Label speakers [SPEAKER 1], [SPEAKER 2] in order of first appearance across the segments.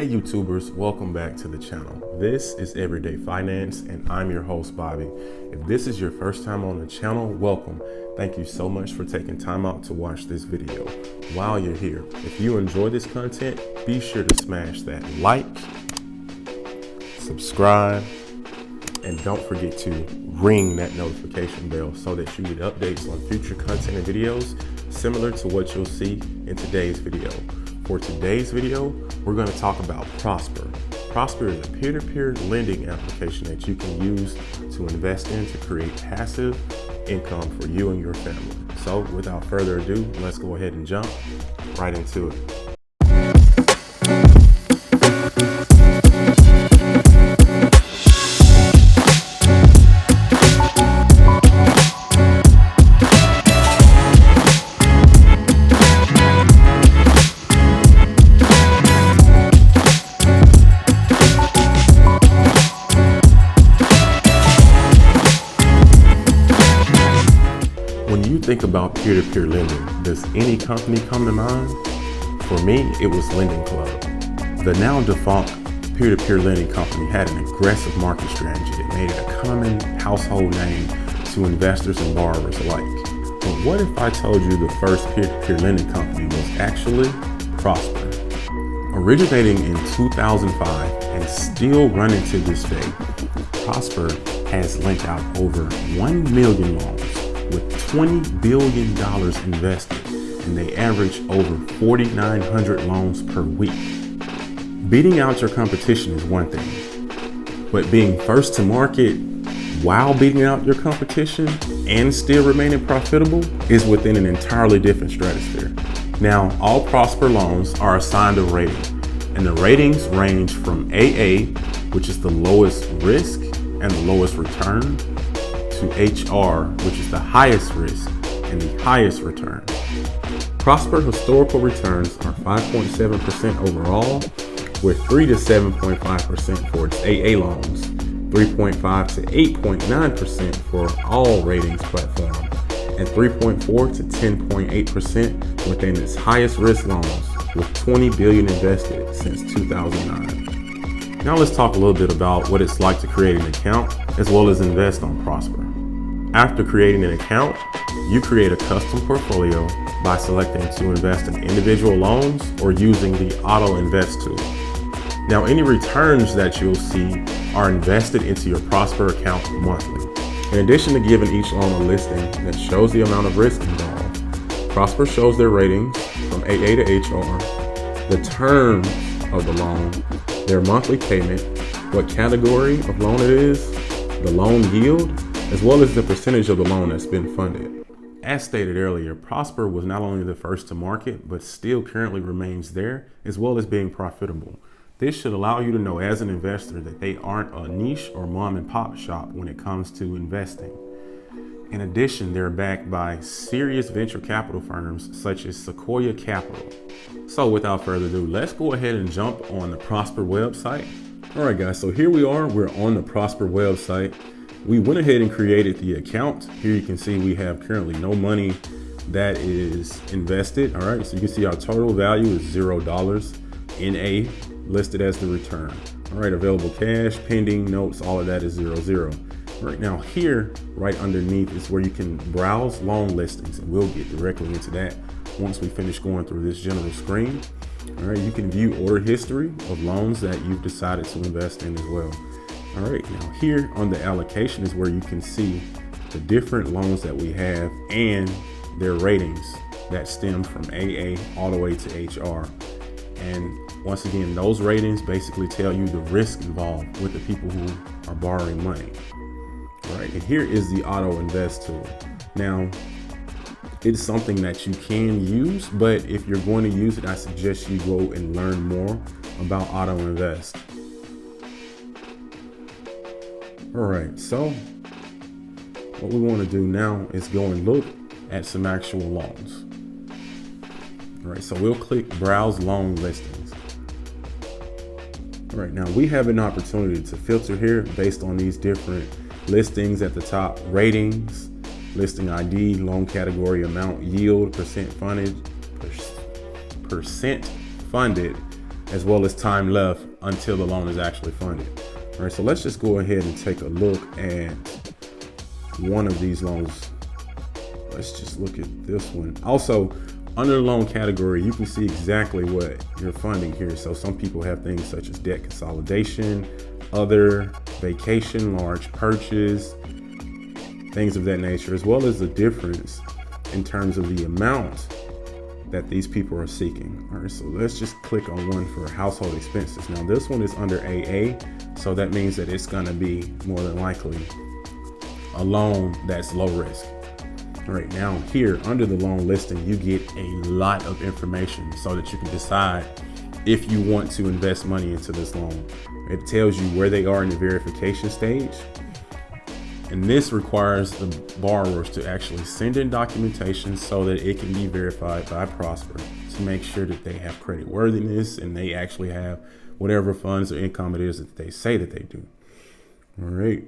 [SPEAKER 1] Hey YouTubers, welcome back to the channel. This is Everyday Finance and I'm your host Bobby. If this is your first time on the channel, welcome. Thank you so much for taking time out to watch this video. While you're here, if you enjoy this content, be sure to smash that like, subscribe, and don't forget to ring that notification bell so that you get updates on future content and videos similar to what you'll see in today's video. For today's video, we're going to talk about Prosper. Prosper is a peer-to-peer lending application that you can use to invest in to create passive income for you and your family. So without further ado, let's go ahead and jump right into it. When you think about peer-to-peer lending, does any company come to mind? For me, it was Lending Club. The now defunct peer-to-peer lending company had an aggressive market strategy that made it a common household name to investors and borrowers alike. But what if I told you the first peer-to-peer lending company was actually Prosper? Originating in 2005 and still running to this day, Prosper has lent out over 1 million loans with $20 billion invested, and they average over 4,900 loans per week. Beating out your competition is one thing, but being first to market while beating out your competition and still remaining profitable is within an entirely different stratosphere. Now, all Prosper loans are assigned a rating, and the ratings range from AA, which is the lowest risk and the lowest return, to HR, which is the highest risk and the highest return. Prosper historical returns are 5.7% overall, with 3 to 7.5% for its AA loans, 3.5 to 8.9% for all ratings platform, and 3.4 to 10.8% within its highest risk loans, with $20 billion invested since 2009. Now let's talk a little bit about what it's like to create an account as well as invest on Prosper. After creating an account, you create a custom portfolio by selecting to invest in individual loans or using the Auto Invest tool. Now, any returns that you'll see are invested into your Prosper account monthly. In addition to giving each loan a listing that shows the amount of risk involved, Prosper shows their ratings from AA to HR, the terms of the loan, their monthly payment, what category of loan it is, the loan yield, as well as the percentage of the loan that's been funded. As stated earlier, Prosper was not only the first to market, but still currently remains there, as well as being profitable. This should allow you to know as an investor that they aren't a niche or mom and pop shop when it comes to investing. In addition, they're backed by serious venture capital firms such as Sequoia Capital. So without further ado, let's go ahead and jump on the Prosper website. All right, guys, so here we are. We're on the Prosper website. We went ahead and created the account. Here you can see we have currently no money that is invested. All right, so you can see our total value is $0. NA listed as the return. All right, available cash, pending, notes, all of that is 00. Right now here, right underneath is where you can browse loan listings, and we'll get directly into that once we finish going through this general screen. All right, you can view order history of loans that you've decided to invest in as well. All right, now here on the allocation is where you can see the different loans that we have and their ratings that stem from AA all the way to HR. And once again, those ratings basically tell you the risk involved with the people who are borrowing money. All right, and here is the Auto Invest tool. Now, it's something that you can use, but if you're going to use it, I suggest you go and learn more about Auto Invest. All right, so what we want to do now is go and look at some actual loans. All right, so we'll click Browse Loan Listings. All right, now we have an opportunity to filter here based on these different listings at the top: ratings, listing ID, loan category, amount, yield, percent funded, as well as time left until the loan is actually funded. All right, so let's just go ahead and take a look at one of these loans. Let's just look at this one. Also, under the loan category, you can see exactly what you're funding here. So some people have things such as debt consolidation, other, vacation, large purchase, things of that nature, as well as the difference in terms of the amount that these people are seeking. All right, so let's just click on one for household expenses. Now this one is under AA, so that means that it's gonna be more than likely a loan that's low risk. All right, now here under the loan listing, you get a lot of information so that you can decide if you want to invest money into this loan. It tells you where they are in the verification stage. And this requires the borrowers to actually send in documentation so that it can be verified by Prosper to make sure that they have credit worthiness and they actually have whatever funds or income it is that they say that they do. All right,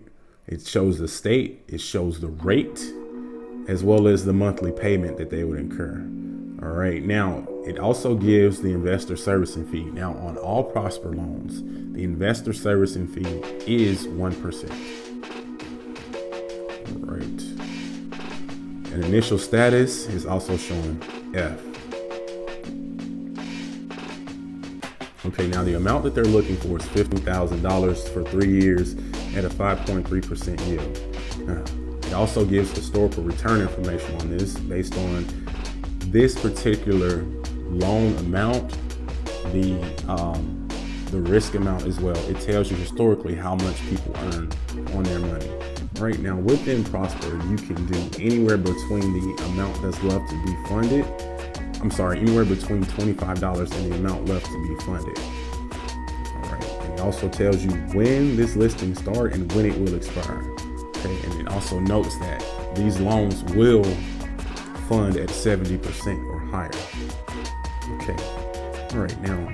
[SPEAKER 1] it shows the state, it shows the rate, as well as the monthly payment that they would incur. All right, now it also gives the investor servicing fee. Now on all Prosper loans, the investor servicing fee is 1%. All right, and initial status is also showing F. Okay, now the amount that they're looking for is $15,000 for 3 years at a 5.3% yield. It also gives historical return information on this based on this particular loan amount, the risk amount as well. It tells you historically how much people earn on their money. Right now within Prosper, you can do anywhere between the amount that's left to be funded. Anywhere between $25 and the amount left to be funded. All right, and it also tells you when this listing starts and when it will expire. Okay, and it also notes that these loans will fund at 70% or higher. Okay, all right, now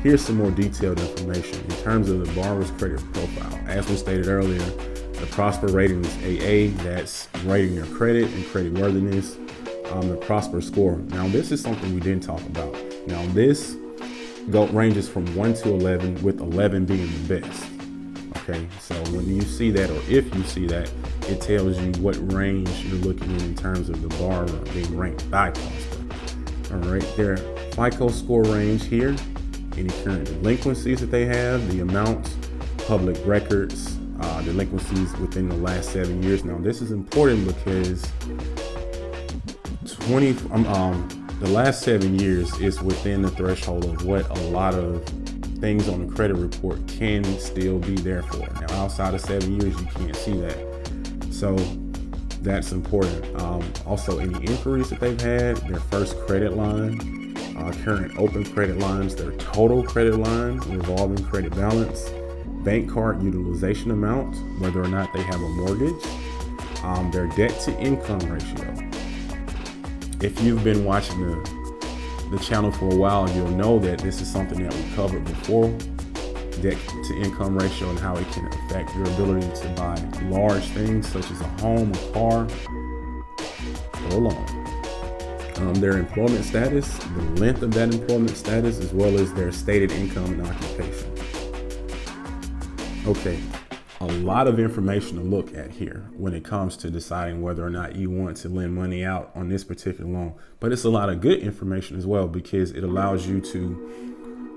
[SPEAKER 1] here's some more detailed information in terms of the borrower's credit profile. As we stated earlier, the Prosper rating is AA, that's rating your credit and credit worthiness. The Prosper score. Now this is something we didn't talk about. Now this ranges from 1 to 11, with 11 being the best. Okay, so when you see that, or if you see that, it tells you what range you're looking in terms of the borrower being ranked by Prosper. All right, their FICO score range here, any current delinquencies that they have, the amounts, public records, delinquencies within the last 7 years. Now this is important because the last 7 years is within the threshold of what a lot of things on the credit report can still be there for. Now, outside of 7 years, you can't see that. So that's important. Also, any inquiries that they've had, their first credit line, current open credit lines, their total credit line, revolving credit balance, bank card utilization amount, whether or not they have a mortgage, their debt to income ratio. If you've been watching the channel for a while, you'll know that this is something that we covered before, debt to income ratio and how it can affect your ability to buy large things such as a home, a car, or a loan. Their employment status, the length of that employment status, as well as their stated income and occupation. Okay, a lot of information to look at here when it comes to deciding whether or not you want to lend money out on this particular loan. But it's a lot of good information as well, because it allows you to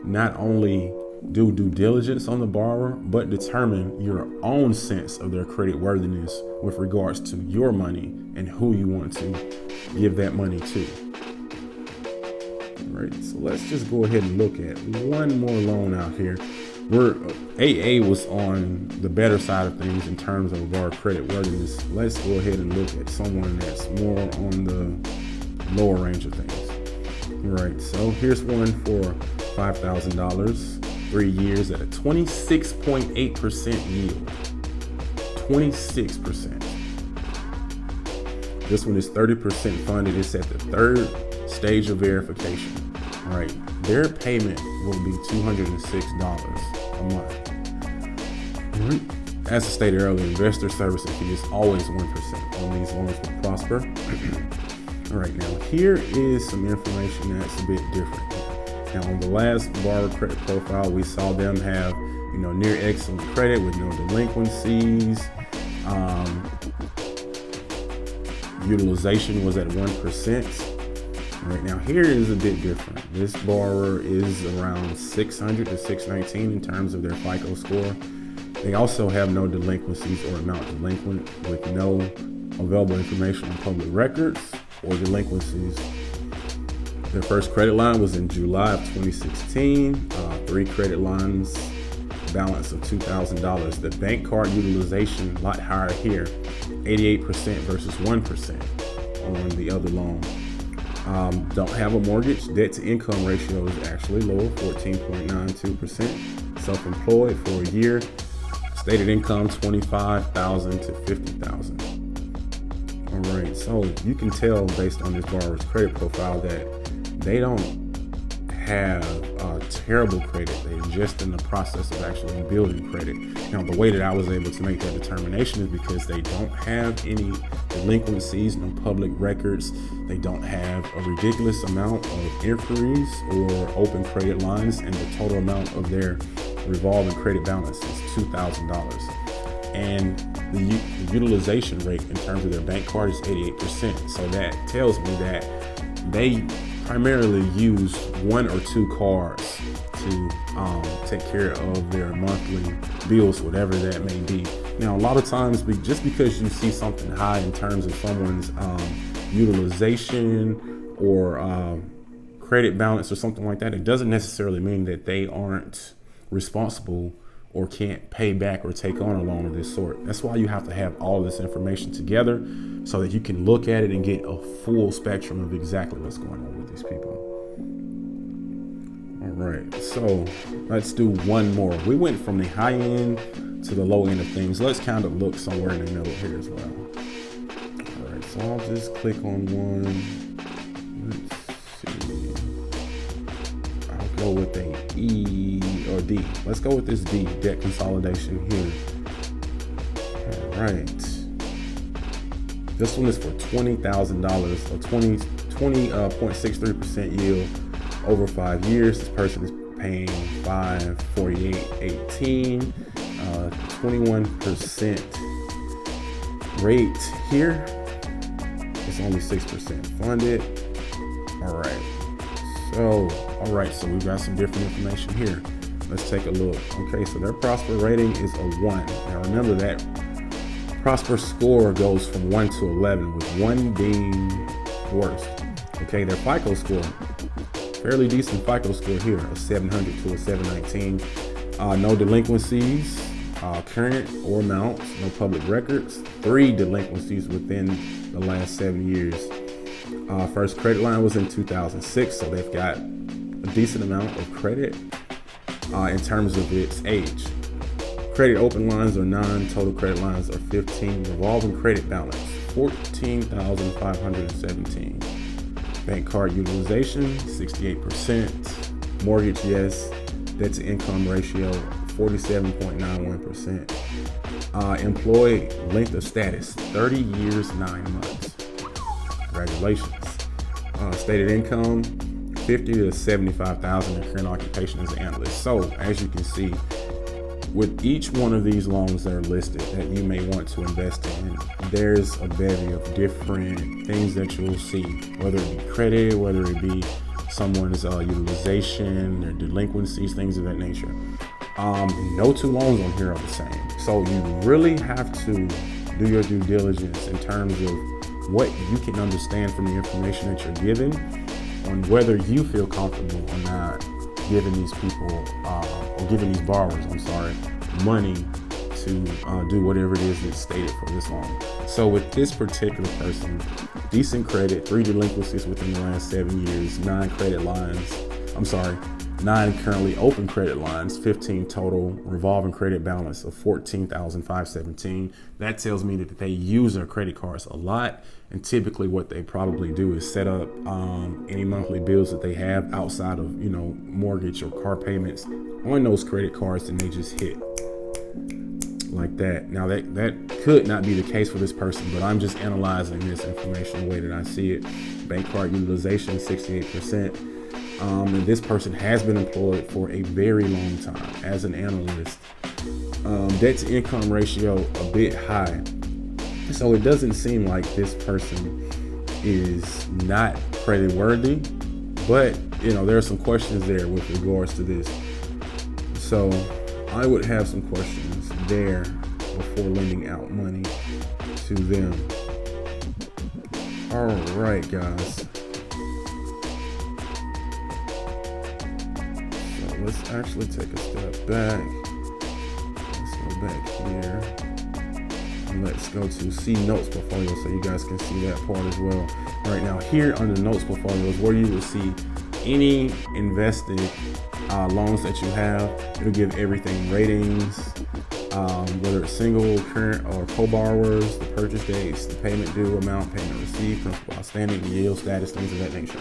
[SPEAKER 1] not only do due diligence on the borrower, but determine your own sense of their credit worthiness with regards to your money and who you want to give that money to. All right, so let's just go ahead and look at one more loan out here. AA was on the better side of things in terms of our credit worthiness. Let's go ahead and look at someone that's more on the lower range of things. All right, so here's one for $5,000, 3 years at a 26.8% yield. 26%. This one is 30% funded. It's at the third stage of verification. All right, their payment will be $206 a month. All right. As I stated earlier, investor servicing fee is always 1% on these loans with Prosper. All right, now here is some information that's a bit different. Now, on the last borrower credit profile, we saw them have, near excellent credit with no delinquencies. Utilization was at 1%. Right now, here is a bit different. This borrower is around 600 to 619 in terms of their FICO score. They also have no delinquencies or amount delinquent, with no available information on public records or delinquencies. Their first credit line was in July of 2016. 3 credit lines, balance of $2,000. The bank card utilization a lot higher here, 88% versus 1% on the other loan. Don't have a mortgage. Debt to income ratio is actually low, 14.92%. Self-employed for a year. Stated income $25,000 to $50,000. All right, so you can tell based on this borrower's credit profile that they don't have terrible credit. They're just in the process of actually building credit. Now, the way that I was able to make that determination is because they don't have any delinquencies, no public records. They don't have a ridiculous amount of inquiries or open credit lines, and the total amount of their revolving credit balance is $2,000. And the utilization rate in terms of their bank card is 88%. So that tells me that they primarily use 1 or 2 cards to take care of their monthly bills, whatever that may be. Now, a lot of times, just because you see something high in terms of someone's utilization or credit balance or something like that, it doesn't necessarily mean that they aren't responsible or can't pay back or take on a loan of this sort. That's why you have to have all this information together so that you can look at it and get a full spectrum of exactly what's going on with these people. All right, so let's do one more. We went from the high end to the low end of things. Let's kind of look somewhere in the middle here as well. All right, so I'll just click on one. Let's see. I'll go with a E or D. Let's go with this D, debt consolidation here. All right. This one is for $20,000 or 20.63% yield over 5 years. This person is paying $548.18, 21% rate here. It's only 6% funded. All right, so we've got some different information here. Let's take a look. Okay, so their Prosper rating is a 1. Now remember that Prosper score goes from 1 to 11, with 1 being worst. Okay, their FICO score, fairly decent FICO score here, a 700 to a 719. No delinquencies, current or amounts, no public records, 3 delinquencies within the last 7 years. First credit line was in 2006, so they've got a decent amount of credit in terms of its age. Credit open lines are 9, total credit lines are 15, revolving credit balance $14,517. Bank card utilization 68%, mortgage yes, debt to income ratio 47.91%. Employed length of status 30 years 9 months. Congratulations. Stated income 50 to 75,000 in current occupation as an analyst. So as you can see, with each one of these loans that are listed that you may want to invest in, there's a bevy of different things that you'll see, whether it be credit, whether it be someone's utilization, their delinquencies, things of that nature. No 2 loans on here are the same. So you really have to do your due diligence in terms of what you can understand from the information that you're given, on whether you feel comfortable or not giving these people, or giving these borrowers, money to do whatever it is that's stated for this loan. So with this particular person, decent credit, 3 delinquencies within the last 7 years, 9 currently open credit lines, 15 total, revolving credit balance of $14,517. That tells me that they use their credit cards a lot, and typically what they probably do is set up any monthly bills that they have outside of mortgage or car payments on those credit cards, and they just hit like that. Now that could not be the case for this person, but I'm just analyzing this information the way that I see it. Bank card utilization 68%. And this person has been employed for a very long time as an analyst. Debt to income ratio a bit high. So it doesn't seem like this person is not credit worthy, but there are some questions there with regards to this. So I would have some questions there before lending out money to them. All right, guys. So let's actually take a step back. Let's go back here. And let's go to see notes portfolio so you guys can see that part as well. All right, now here under notes portfolios, where you will see any invested loans that you have. It'll give everything ratings, whether it's single, current, or co-borrowers, the purchase dates, the payment due amount, payment received, principal outstanding, the yield status, things of that nature.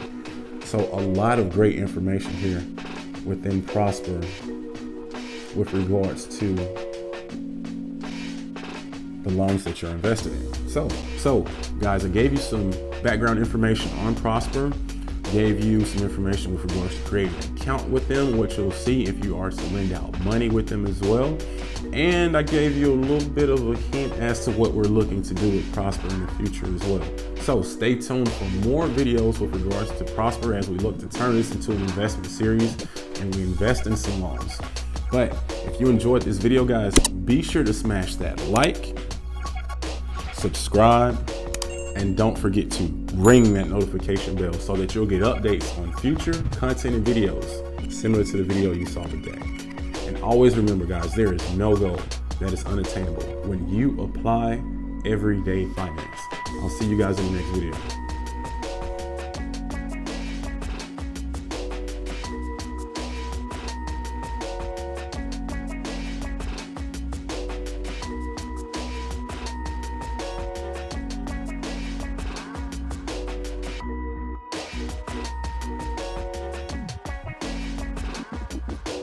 [SPEAKER 1] So a lot of great information here within Prosper with regards to the loans that you're invested in. So guys, I gave you some background information on Prosper, gave you some information with regards to creating an account with them, which you'll see if you are to lend out money with them as well. And I gave you a little bit of a hint as to what we're looking to do with Prosper in the future as well. So stay tuned for more videos with regards to Prosper as we look to turn this into an investment series and we invest in some loans. But if you enjoyed this video, guys, be sure to smash that like, subscribe, and don't forget to ring that notification bell so that you'll get updates on future content and videos similar to the video you saw today. And always remember, guys, there is no goal that is unattainable when you apply everyday finance. I'll see you guys in the next video.